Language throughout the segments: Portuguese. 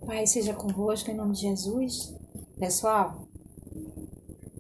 Pai seja convosco em nome de Jesus. Pessoal,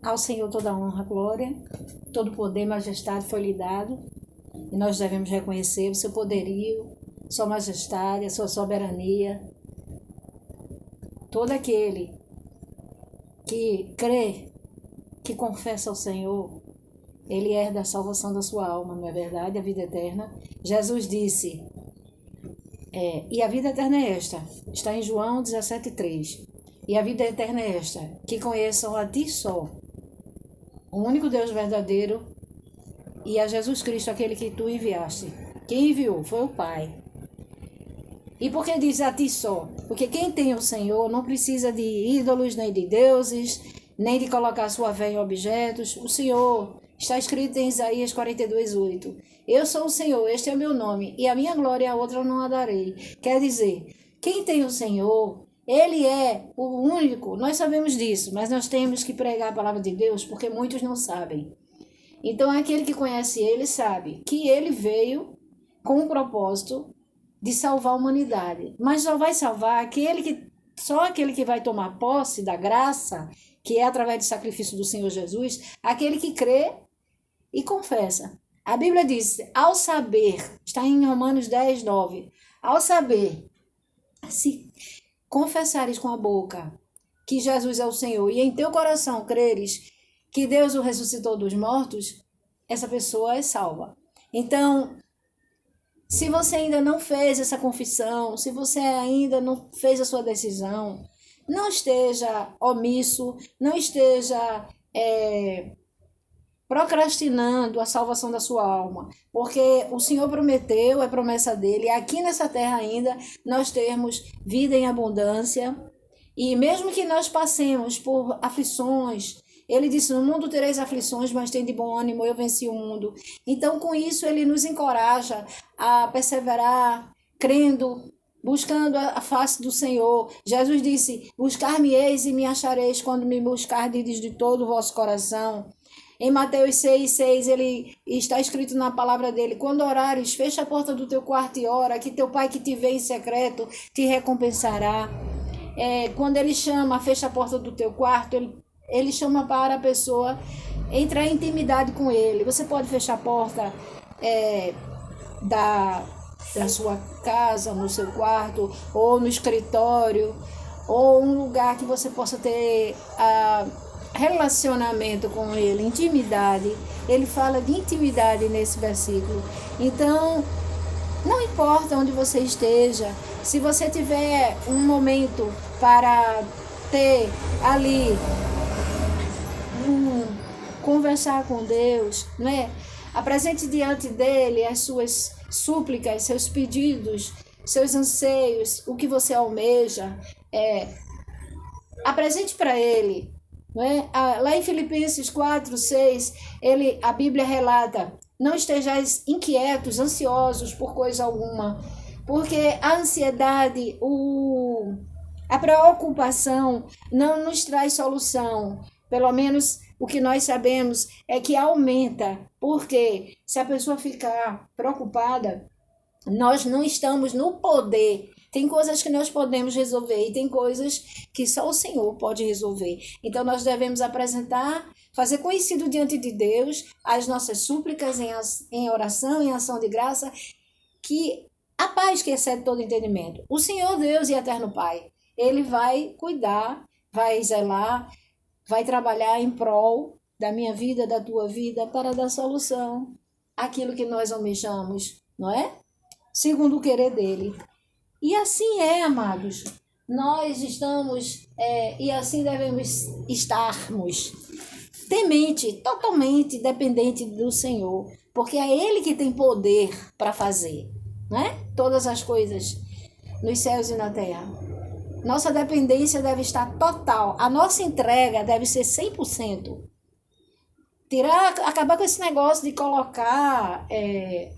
ao Senhor toda honra, glória, todo poder, majestade foi lhe dado. E nós devemos reconhecer o seu poderio, sua majestade, a sua soberania. Todo aquele que crê, que confessa ao Senhor, ele herda a salvação da sua alma, não é verdade? A vida eterna. Jesus disse, e a vida eterna é esta, está em João 17,3. E a vida eterna é esta, que conheçam a ti só, o único Deus verdadeiro, e a Jesus Cristo, aquele que tu enviaste. Quem enviou foi o Pai. E por que diz a ti só? Porque quem tem o Senhor não precisa de ídolos, nem de deuses, nem de colocar sua fé em objetos. O Senhor, está escrito em Isaías 42:8. Eu sou o Senhor, este é o meu nome, e a minha glória a outra eu não a darei. Quer dizer, quem tem o Senhor, ele é o único. Nós sabemos disso, mas nós temos que pregar a palavra de Deus, porque muitos não sabem. Então, aquele que conhece ele sabe que ele veio com o propósito de salvar a humanidade. Mas só vai salvar só aquele que vai tomar posse da graça, que é através do sacrifício do Senhor Jesus, aquele que crê e confessa. A Bíblia diz, ao saber, está em Romanos 10:9, ao saber, se confessares com a boca que Jesus é o Senhor e em teu coração creres que Deus o ressuscitou dos mortos, essa pessoa é salva. Então, se você ainda não fez essa confissão, se você ainda não fez a sua decisão, não esteja omisso, não esteja procrastinando a salvação da sua alma, porque o Senhor prometeu, é promessa dele, aqui nessa terra ainda nós temos vida em abundância, e mesmo que nós passemos por aflições, ele disse, no mundo tereis aflições, mas tem de bom ânimo, eu venci o mundo. Então, com isso, ele nos encoraja a perseverar, crendo, buscando a face do Senhor. Jesus disse, buscar-me-eis e me achareis quando me buscardes de todo o vosso coração. Em Mateus 6:6, ele está escrito na palavra dele, quando orares, fecha a porta do teu quarto e ora, que teu pai que te vê em secreto te recompensará. Quando ele chama, fecha a porta do teu quarto, ele chama para a pessoa entrar em intimidade com ele. Você pode fechar a porta da sua casa, no seu quarto, ou no escritório, ou um lugar que você possa ter relacionamento com ele, intimidade. Ele fala de intimidade nesse versículo. Então, não importa onde você esteja, se você tiver um momento para ter ali conversar com Deus, né? Apresente diante dele as suas súplicas, seus pedidos, seus anseios, o que você almeja, apresente para ele, né? Lá em Filipenses 4:6, a Bíblia relata, não estejais inquietos, ansiosos por coisa alguma, porque a ansiedade, a preocupação não nos traz solução. Pelo menos o que nós sabemos é que aumenta, porque se a pessoa ficar preocupada, nós não estamos no poder. Tem coisas que nós podemos resolver e tem coisas que só o Senhor pode resolver. Então nós devemos apresentar, fazer conhecido diante de Deus as nossas súplicas em oração, em ação de graça, que a paz que excede todo entendimento. O Senhor Deus e Eterno Pai, Ele vai cuidar, vai zelar, vai trabalhar em prol da minha vida, da tua vida, para dar solução àquilo que nós almejamos, não é? Segundo o querer dele. E assim amados, nós estamos, e assim devemos estarmos, totalmente dependente do Senhor, porque é Ele que tem poder para fazer, né? Todas as coisas nos céus e na terra. Nossa dependência deve estar total. A nossa entrega deve ser 100%. Acabar com esse negócio de colocar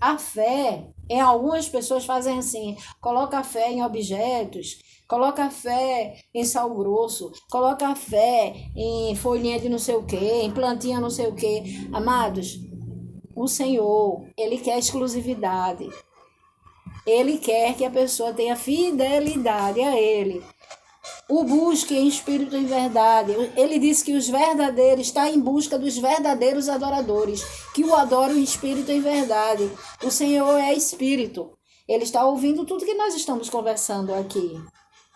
a fé. Algumas pessoas fazem assim, coloca a fé em objetos, coloca a fé em sal grosso, coloca a fé em folhinha de não sei o que, em plantinha não sei o que. Amados, o Senhor, Ele quer exclusividade. Ele quer que a pessoa tenha fidelidade a Ele. o busque em espírito e em verdade. Ele disse que os verdadeiros, está em busca dos verdadeiros adoradores, que o adoram em espírito e em verdade. O Senhor é espírito. Ele está ouvindo tudo que nós estamos conversando aqui.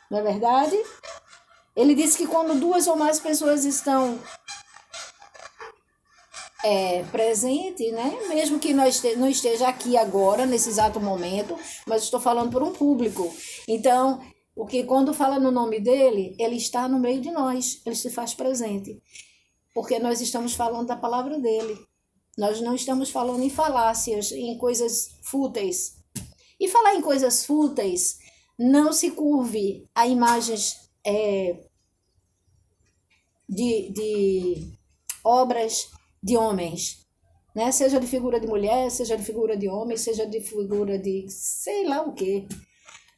Não é verdade? Ele disse que quando duas ou mais pessoas estão presentes, né? Mesmo que nós não esteja aqui agora, nesse exato momento, mas estou falando por um público. Então, porque quando fala no nome dele, ele está no meio de nós, ele se faz presente. Porque nós estamos falando da palavra dele. Nós não estamos falando em falácias, em coisas fúteis. E falar em coisas fúteis, não se curve a imagens de obras de homens, né? Seja de figura de mulher, seja de figura de homem, seja de figura de sei lá o quê.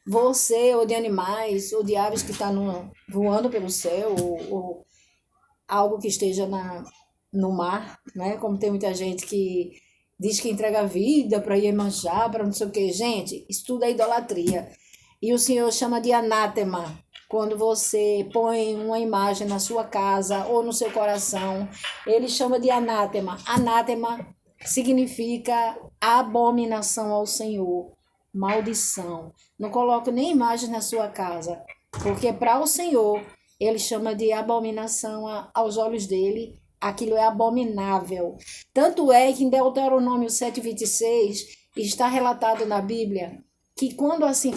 Você, ou de animais, ou de aves que estão voando pelo céu, ou algo que esteja no mar, né? Como tem muita gente que diz que entrega a vida para ir manjar, para não sei o quê. Gente, isso tudo é idolatria. E o Senhor chama de anátema quando você põe uma imagem na sua casa ou no seu coração. Ele chama de anátema. Anátema significa abominação ao Senhor, maldição. Não coloque nem imagem na sua casa, porque para o Senhor, ele chama de abominação aos olhos dele. Aquilo é abominável. Tanto é que em Deuteronômio 7:26 está relatado na Bíblia que quando assim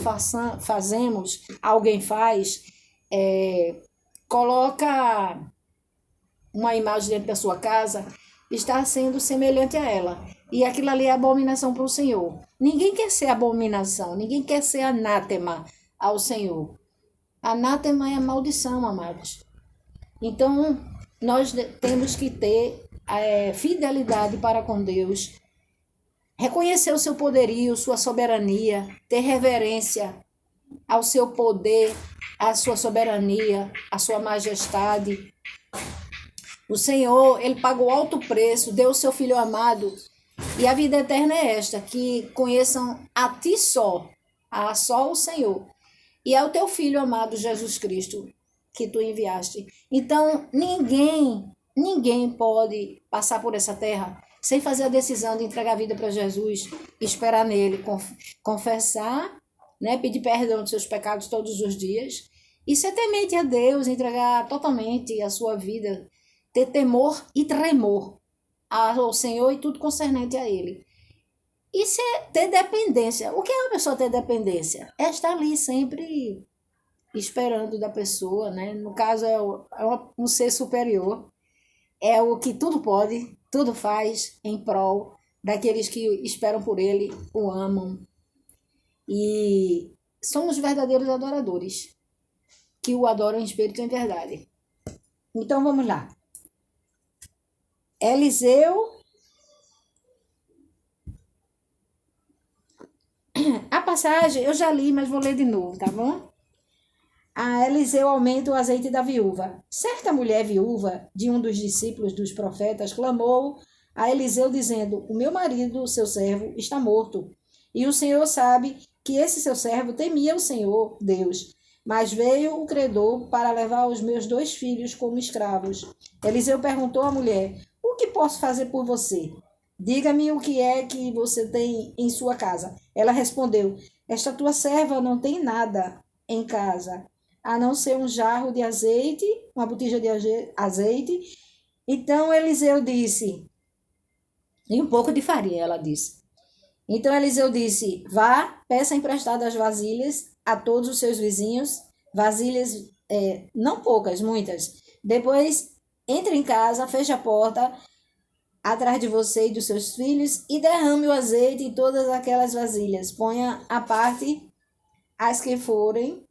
fazemos, alguém faz, coloca uma imagem dentro da sua casa, está sendo semelhante a ela. E aquilo ali é abominação para o Senhor. Ninguém quer ser abominação, ninguém quer ser anátema ao Senhor. Anátema é maldição, amados. Então, nós temos que ter fidelidade para com Deus, reconhecer o seu poderio, sua soberania, ter reverência ao seu poder, à sua soberania, à sua majestade. O Senhor, ele pagou alto preço, deu o seu Filho amado, e a vida eterna é esta, que conheçam a ti só, a só o Senhor, e ao teu Filho amado Jesus Cristo, que tu enviaste. Então, ninguém pode passar por essa terra sem fazer a decisão de entregar a vida para Jesus, esperar nele, confessar, né, pedir perdão dos seus pecados todos os dias, e ser temente a Deus, entregar totalmente a sua vida, ter temor e tremor ao Senhor e tudo concernente a Ele. E ter dependência. O que é uma pessoa ter dependência? É estar ali sempre esperando da pessoa, né? No caso, é um ser superior. É o que tudo pode, tudo faz em prol daqueles que esperam por ele, o amam. E somos verdadeiros adoradores, que o adoram em espírito e em verdade. Então vamos lá. Eliseu. A passagem eu já li, mas vou ler de novo, tá bom? A Eliseu aumenta o azeite da viúva. Certa mulher viúva de um dos discípulos dos profetas clamou a Eliseu dizendo: o meu marido, seu servo, está morto. E o Senhor sabe que esse seu servo temia o Senhor, Deus. Mas veio o credor para levar os meus 2 filhos como escravos. Eliseu perguntou à mulher: o que posso fazer por você? Diga-me o que é que você tem em sua casa. Ela respondeu: esta tua serva não tem nada em casa, a não ser um jarro de azeite, uma botija de azeite. Então Eliseu disse, e um pouco de farinha, ela disse. Então Eliseu disse: vá, peça emprestadas vasilhas a todos os seus vizinhos, vasilhas, não poucas, muitas. Depois entre em casa, feche a porta atrás de você e dos seus filhos e derrame o azeite em todas aquelas vasilhas. Ponha à parte as que forem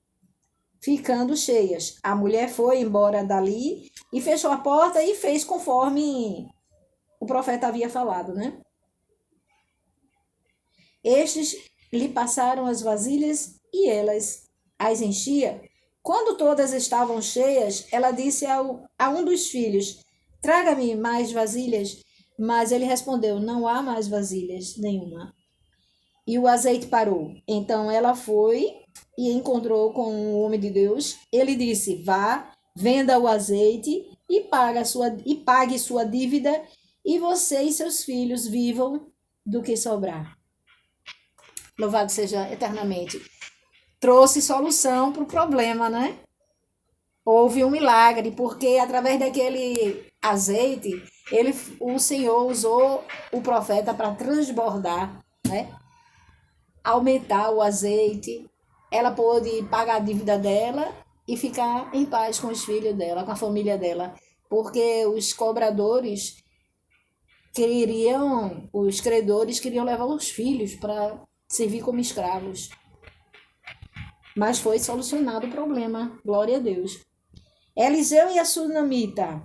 ficando cheias. A mulher foi embora dali e fechou a porta e fez conforme o profeta havia falado, né? Estes lhe passaram as vasilhas e elas as enchia. Quando todas estavam cheias, ela disse a um dos filhos: traga-me mais vasilhas. Mas ele respondeu: não há mais vasilhas nenhuma. E o azeite parou. Então ela foi e encontrou com o homem de Deus, ele disse: vá, venda o azeite e pague sua dívida, e você e seus filhos vivam do que sobrar. Louvado seja eternamente. Trouxe solução para o problema, né? Houve um milagre, porque através daquele azeite, o Senhor usou o profeta para transbordar, né? Aumentar o azeite. Ela pôde pagar a dívida dela e ficar em paz com os filhos dela, com a família dela. Porque os credores queriam levar os filhos para servir como escravos. Mas foi solucionado o problema, glória a Deus. Eliseu e a sunamita.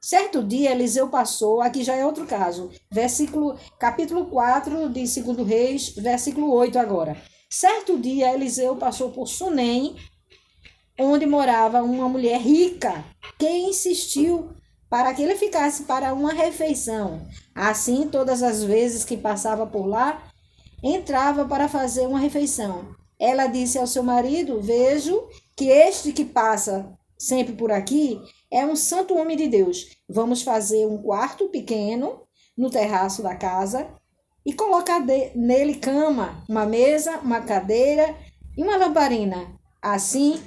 Certo dia, Eliseu passou, aqui já é outro caso, capítulo 4 de 2 Reis, versículo 8 agora. Certo dia, Eliseu passou por Sunem, onde morava uma mulher rica, que insistiu para que ele ficasse para uma refeição. Assim, todas as vezes que passava por lá, entrava para fazer uma refeição. Ela disse ao seu marido: vejo que este que passa sempre por aqui é um santo homem de Deus. Vamos fazer um quarto pequeno no terraço da casa e colocar nele cama, uma mesa, uma cadeira e uma lamparina. Assim,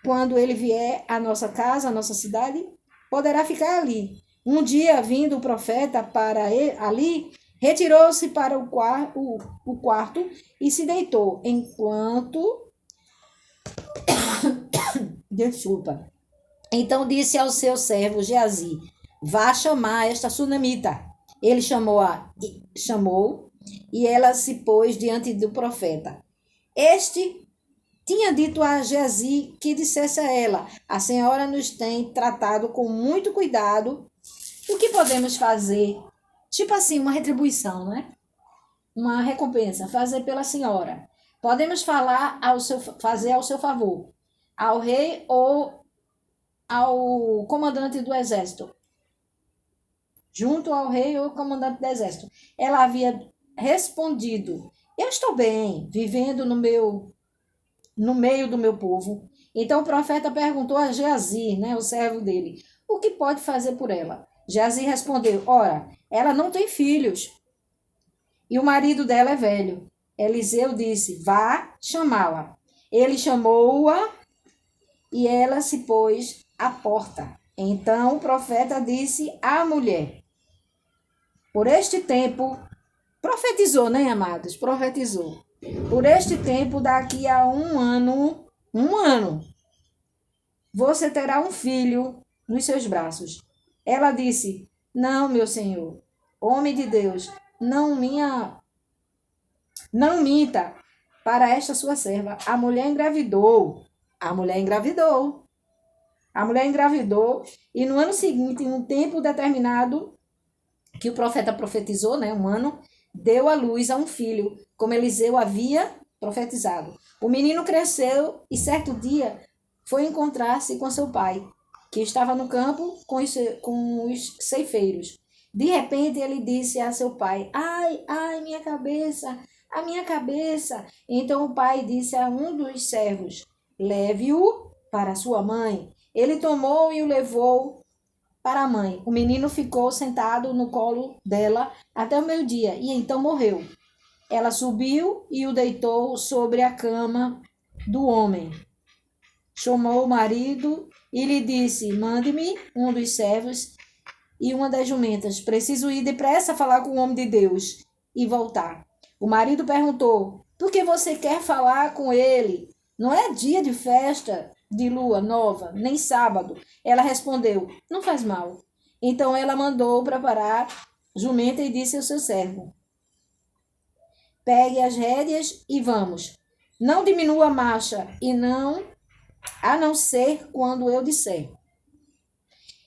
quando ele vier à nossa casa, à nossa cidade, poderá ficar ali. Um dia, vindo o profeta para ali, retirou-se para o quarto e se deitou, enquanto... Desculpa. Então disse ao seu servo Geazi: vá chamar esta sunamita. Ele chamou e ela se pôs diante do profeta. Este tinha dito a Geazi que dissesse a ela: a senhora nos tem tratado com muito cuidado. O que podemos fazer? Tipo assim, uma retribuição, né? Uma recompensa, fazer pela senhora. Podemos fazer ao seu favor, ao rei ou ao comandante do exército. Junto ao rei ou comandante do exército. Ela havia respondido: eu estou bem, vivendo no meio do meu povo. Então o profeta perguntou a Geazi, né, o servo dele: o que pode fazer por ela? Geazi respondeu: ora, ela não tem filhos e o marido dela é velho. Eliseu disse: vá chamá-la. Ele chamou-a e ela se pôs à porta. Então o profeta disse à mulher: por este tempo, profetizou, né, amados? Profetizou. Por este tempo, daqui a um ano, você terá um filho nos seus braços. Ela disse: não, meu senhor, homem de Deus, não minta para esta sua serva. A mulher engravidou. E no ano seguinte, em um tempo determinado, que o profeta profetizou, né, um ano, deu à luz a um filho, como Eliseu havia profetizado. O menino cresceu e certo dia foi encontrar-se com seu pai, que estava no campo com os ceifeiros. De repente ele disse a seu pai: ai, ai, minha cabeça, a minha cabeça. Então o pai disse a um dos servos: leve-o para sua mãe. Ele tomou e o levou para a mãe. O menino ficou sentado no colo dela até o meio-dia e então morreu. Ela subiu e o deitou sobre a cama do homem. Chamou o marido e lhe disse: mande-me um dos servos e uma das jumentas. Preciso ir depressa falar com o homem de Deus e voltar. O marido perguntou: por que você quer falar com ele? Não é dia de festa de lua nova, nem sábado. Ela respondeu: não faz mal. Então ela mandou preparar jumenta e disse ao seu servo: pegue as rédeas e vamos. Não diminua a marcha, a não ser quando eu disser.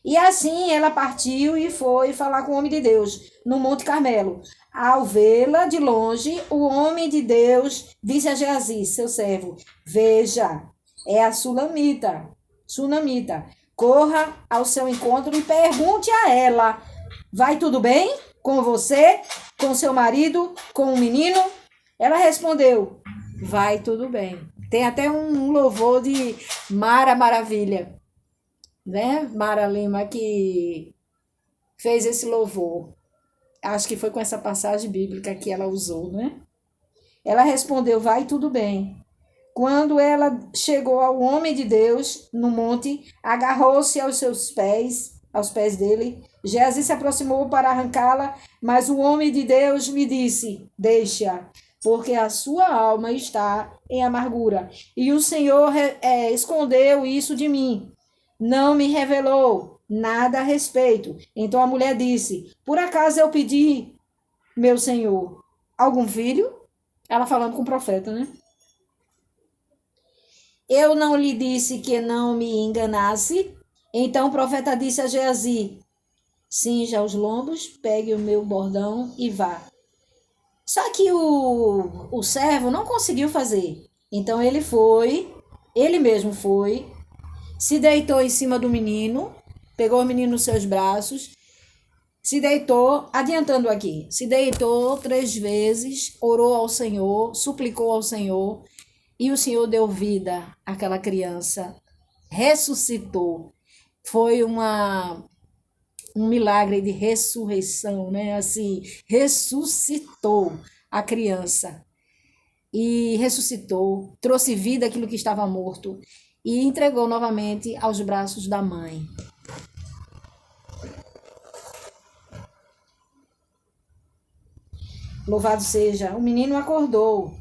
E assim ela partiu e foi falar com o homem de Deus no Monte Carmelo. Ao vê-la de longe, o homem de Deus disse a Geazi, seu servo: veja, é a sunamita. Corra ao seu encontro e pergunte a ela: vai tudo bem com você, com seu marido, com o menino? Ela respondeu: vai tudo bem. Tem até um louvor de Mara Maravilha, né? Mara Lima que fez esse louvor. Acho que foi com essa passagem bíblica que ela usou, né? Ela respondeu: vai tudo bem. Quando ela chegou ao homem de Deus no monte, agarrou-se aos pés dele. Geazi se aproximou para arrancá-la, mas o homem de Deus me disse: deixa, porque a sua alma está em amargura. E o Senhor escondeu isso de mim, não me revelou nada a respeito. Então a mulher disse: por acaso eu pedi, meu senhor, algum filho? Ela falando com o profeta, né? Eu não lhe disse que não me enganasse. Então o profeta disse a Geazi: cinja os lombos, pegue o meu bordão e vá. Só que o servo não conseguiu fazer. Então ele mesmo foi, se deitou em cima do menino, pegou o menino nos seus braços, se deitou, adiantando aqui, se deitou 3 vezes, orou ao Senhor, suplicou ao Senhor, e o Senhor deu vida àquela criança, ressuscitou. Foi um milagre de ressurreição, né? Assim, ressuscitou a criança e ressuscitou, trouxe vida àquilo que estava morto e entregou novamente aos braços da mãe. Louvado seja, o menino acordou.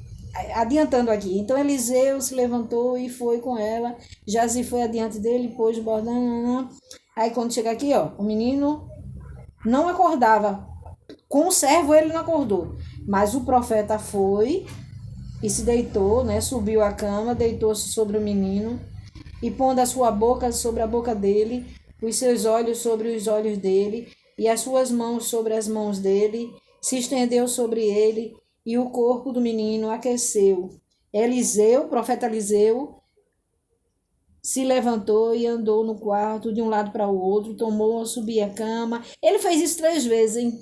Adiantando aqui, então Eliseu se levantou e foi com ela. Geazi foi adiante dele, pôs o bordão. Aí quando chega aqui, ó, o menino não acordava. Com o servo ele não acordou, mas o profeta foi e se deitou, né? Subiu a cama, deitou-se sobre o menino e pondo a sua boca sobre a boca dele, os seus olhos sobre os olhos dele e as suas mãos sobre as mãos dele, se estendeu sobre ele e o corpo do menino aqueceu. Eliseu, profeta Eliseu, se levantou e andou no quarto de um lado para o outro, tomou, subia a cama. Ele fez isso 3 vezes.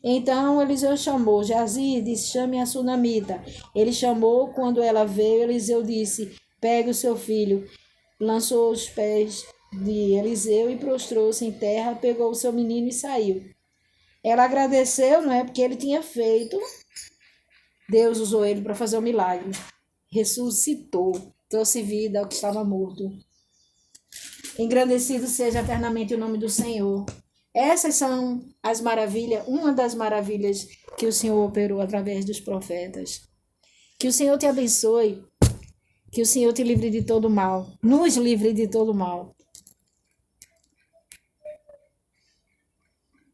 Então Eliseu chamou Geazi e disse: chame a sunamita. Ele chamou, quando ela veio, Eliseu disse: pegue o seu filho. Lançou os pés de Eliseu e prostrou-se em terra, pegou o seu menino e saiu. Ela agradeceu, não é? Porque ele tinha feito. Deus usou ele para fazer um milagre. Ressuscitou, trouxe vida ao que estava morto. Engrandecido seja eternamente o nome do Senhor. Essas são as maravilhas, uma das maravilhas que o Senhor operou através dos profetas. Que o Senhor te abençoe, que o Senhor te livre de todo mal, nos livre de todo mal.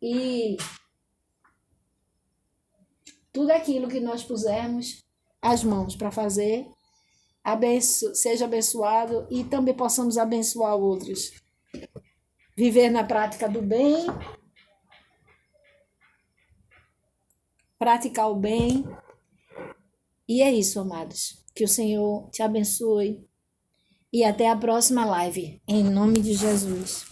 E tudo aquilo que nós pusermos as mãos para fazer, seja abençoado e também possamos abençoar outros. Viver na prática do bem, praticar o bem. E é isso, amados. Que o Senhor te abençoe. E até a próxima live. Em nome de Jesus.